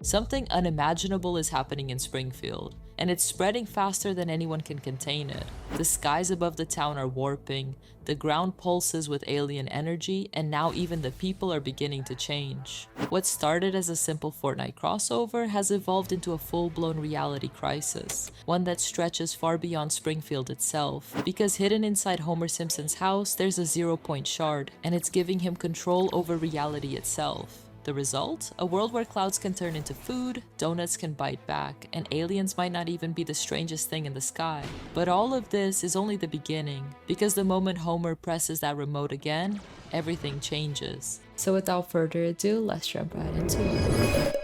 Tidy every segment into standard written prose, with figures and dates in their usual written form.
Something unimaginable is happening in Springfield, and it's spreading faster than anyone can contain it. The skies above the town are warping, the ground pulses with alien energy, and now even the people are beginning to change. What started as a simple Fortnite crossover has evolved into a full-blown reality crisis, one that stretches far beyond Springfield itself, because hidden inside Homer Simpson's house there's a 0-point shard, and it's giving him control over reality itself. The result? A world where clouds can turn into food, donuts can bite back, and aliens might not even be the strangest thing in the sky. But all of this is only the beginning, because the moment Homer presses that remote again, everything changes. So without further ado, let's jump right into it.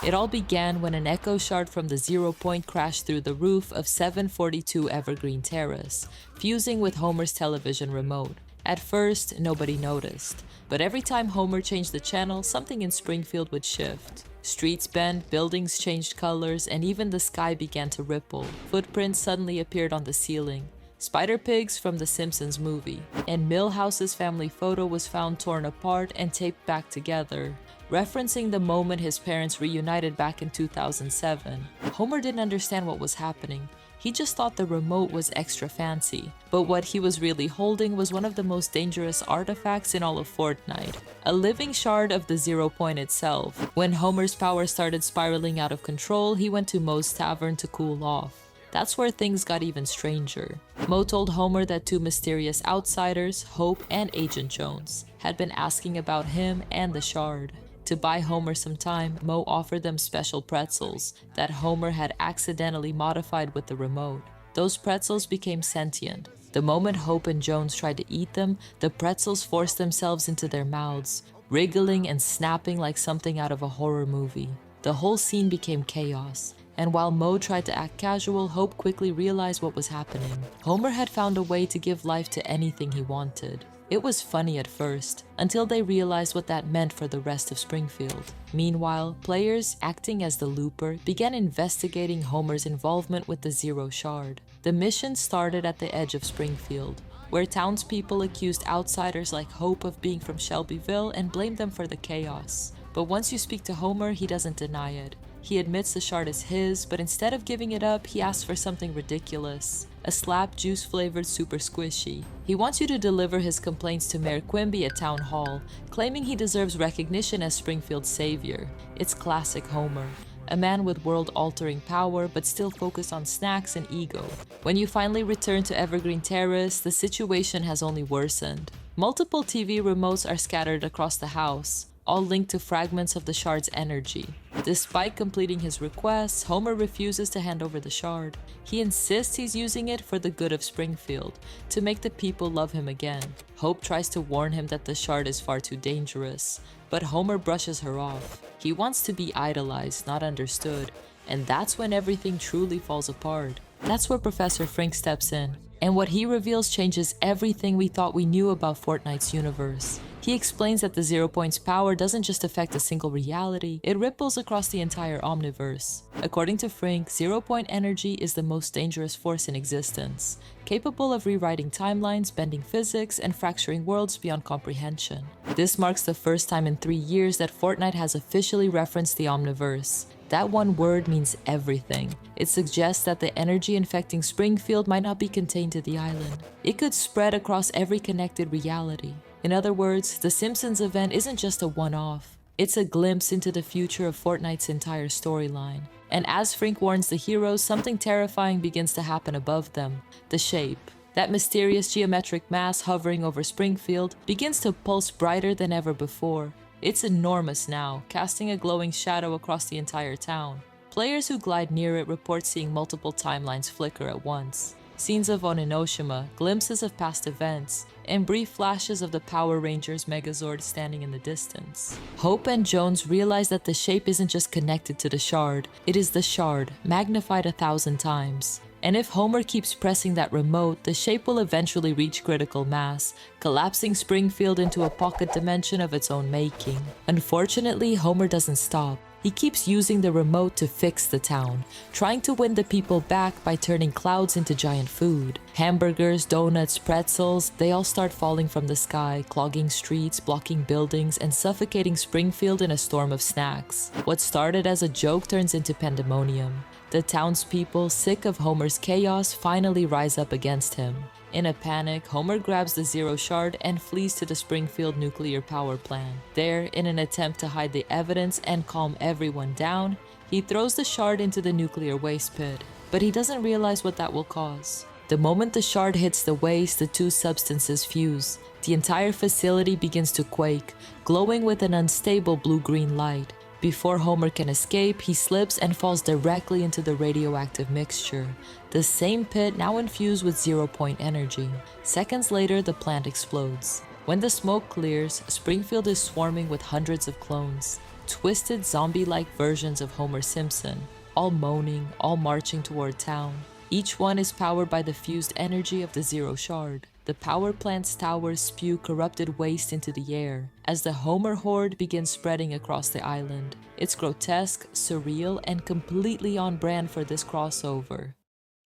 It all began when an echo shard from the 0-point crashed through the roof of 742 Evergreen Terrace, fusing with Homer's television remote. At first, nobody noticed, but every time Homer changed the channel, something in Springfield would shift. Streets bent, buildings changed colors, and even the sky began to ripple. Footprints suddenly appeared on the ceiling. Spider pigs from the Simpsons movie. And Milhouse's family photo was found torn apart and taped back together, referencing the moment his parents reunited back in 2007. Homer didn't understand what was happening. He just thought the remote was extra fancy, but what he was really holding was one of the most dangerous artifacts in all of Fortnite, a living shard of the 0-point itself. When Homer's power started spiraling out of control, he went to Moe's tavern to cool off. That's where things got even stranger. Moe told Homer that two mysterious outsiders, Hope and Agent Jones, had been asking about him and the shard. To buy Homer some time, Moe offered them special pretzels that Homer had accidentally modified with the remote. Those pretzels became sentient. The moment Hope and Jones tried to eat them, the pretzels forced themselves into their mouths, wriggling and snapping like something out of a horror movie. The whole scene became chaos, and while Moe tried to act casual, Hope quickly realized what was happening. Homer had found a way to give life to anything he wanted. It was funny at first, until they realized what that meant for the rest of Springfield. Meanwhile, players, acting as the looper, began investigating Homer's involvement with the Zero Shard. The mission started at the edge of Springfield, where townspeople accused outsiders like Hope of being from Shelbyville and blamed them for the chaos. But once you speak to Homer, he doesn't deny it. He admits the shard is his, but instead of giving it up, he asks for something ridiculous. A slap juice-flavored super squishy. He wants you to deliver his complaints to Mayor Quimby at Town Hall, claiming he deserves recognition as Springfield's savior. It's classic Homer. A man with world-altering power, but still focused on snacks and ego. When you finally return to Evergreen Terrace, the situation has only worsened. Multiple TV remotes are scattered across the house, all linked to fragments of the shard's energy. Despite completing his requests, Homer refuses to hand over the shard. He insists he's using it for the good of Springfield, to make the people love him again. Hope tries to warn him that the shard is far too dangerous, but Homer brushes her off. He wants to be idolized, not understood, and that's when everything truly falls apart. That's where Professor Frink steps in, and what he reveals changes everything we thought we knew about Fortnite's universe. He explains that the 0-point's power doesn't just affect a single reality, it ripples across the entire Omniverse. According to Frink, 0-point energy is the most dangerous force in existence, capable of rewriting timelines, bending physics, and fracturing worlds beyond comprehension. This marks the first time in 3 years that Fortnite has officially referenced the Omniverse. That one word means everything. It suggests that the energy infecting Springfield might not be contained to the island. It could spread across every connected reality. In other words, the Simpsons event isn't just a one-off. It's a glimpse into the future of Fortnite's entire storyline. And as Frink warns the heroes, something terrifying begins to happen above them. The shape. That mysterious geometric mass hovering over Springfield begins to pulse brighter than ever before. It's enormous now, casting a glowing shadow across the entire town. Players who glide near it report seeing multiple timelines flicker at once. Scenes of Oninoshima, glimpses of past events, and brief flashes of the Power Rangers Megazord standing in the distance. Hope and Jones realize that the shape isn't just connected to the shard, it is the shard, magnified 1,000 times. And if Homer keeps pressing that remote, the shape will eventually reach critical mass, collapsing Springfield into a pocket dimension of its own making. Unfortunately, Homer doesn't stop. He He keeps using the remote to fix the town, trying to win the people back by turning clouds into giant food. Hamburgers, donuts, pretzels, they all start falling from the sky, clogging streets, blocking buildings, and suffocating Springfield in a storm of snacks. What started as a joke turns into pandemonium. The townspeople, sick of Homer's chaos, finally rise up against him. In a panic, Homer grabs the Zero Shard and flees to the Springfield nuclear power plant. There, in an attempt to hide the evidence and calm everyone down, he throws the shard into the nuclear waste pit. But he doesn't realize what that will cause. The moment the shard hits the waste, the two substances fuse. The entire facility begins to quake, glowing with an unstable blue-green light. Before Homer can escape, he slips and falls directly into the radioactive mixture. The same pit now infused with zero-point energy. Seconds later, the plant explodes. When the smoke clears, Springfield is swarming with hundreds of clones. Twisted zombie-like versions of Homer Simpson, all moaning, all marching toward town. Each one is powered by the fused energy of the Zero Shard. The power plant's towers spew corrupted waste into the air as the Homer horde begins spreading across the island. It's grotesque, surreal, and completely on brand for this crossover.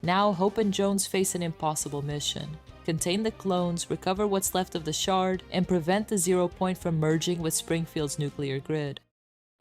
Now, Hope and Jones face an impossible mission. Contain the clones, recover what's left of the shard, and prevent the Zero Point from merging with Springfield's nuclear grid.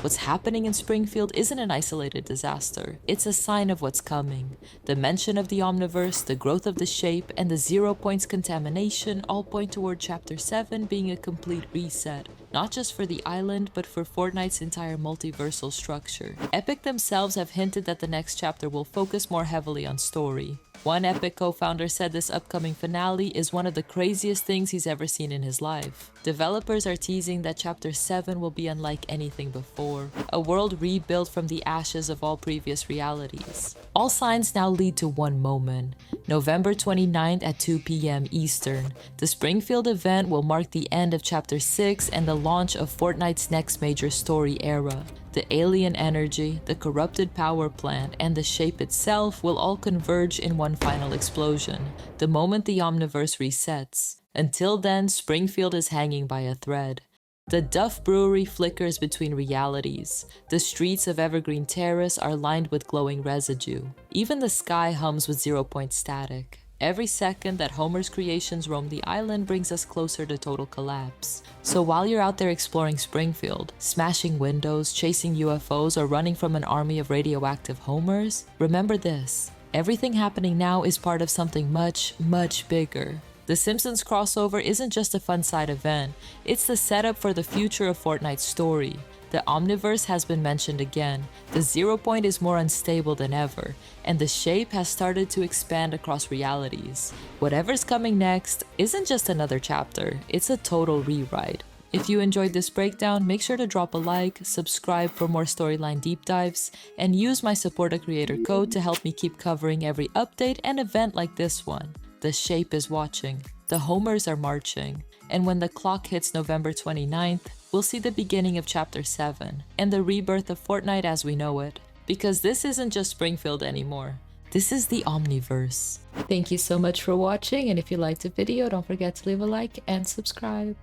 What's happening in Springfield isn't an isolated disaster. It's a sign of what's coming. The mention of the Omniverse, the growth of the shape, and the Zero Point's contamination all point toward Chapter 7 being a complete reset, not just for the island, but for Fortnite's entire multiversal structure. Epic themselves have hinted that the next chapter will focus more heavily on story. One Epic co-founder said this upcoming finale is one of the craziest things he's ever seen in his life. Developers are teasing that Chapter 7 will be unlike anything before, a world rebuilt from the ashes of all previous realities. All signs now lead to one moment. November 29th at 2 p.m. Eastern, the Springfield event will mark the end of Chapter 6 and the launch of Fortnite's next major story era. The alien energy, the corrupted power plant, and the shape itself will all converge in one final explosion, the moment the Omniverse resets. Until then, Springfield is hanging by a thread. The Duff Brewery flickers between realities. The streets of Evergreen Terrace are lined with glowing residue. Even the sky hums with zero-point static. Every second that Homer's creations roam the island brings us closer to total collapse. So while you're out there exploring Springfield, smashing windows, chasing UFOs, or running from an army of radioactive Homers, remember this: everything happening now is part of something much, much bigger. The Simpsons crossover isn't just a fun side event, it's the setup for the future of Fortnite's story. The Omniverse has been mentioned again, the Zero Point is more unstable than ever, and the shape has started to expand across realities. Whatever's coming next isn't just another chapter, it's a total rewrite. If you enjoyed this breakdown, make sure to drop a like, subscribe for more storyline deep dives, and use my Support a Creator code to help me keep covering every update and event like this one. The shape is watching, the Homers are marching, and when the clock hits November 29th, we'll see the beginning of Chapter 7 and the rebirth of Fortnite as we know it. Because this isn't just Springfield anymore, this is the Omniverse. Thank you so much for watching, and if you liked the video, don't forget to leave a like and subscribe.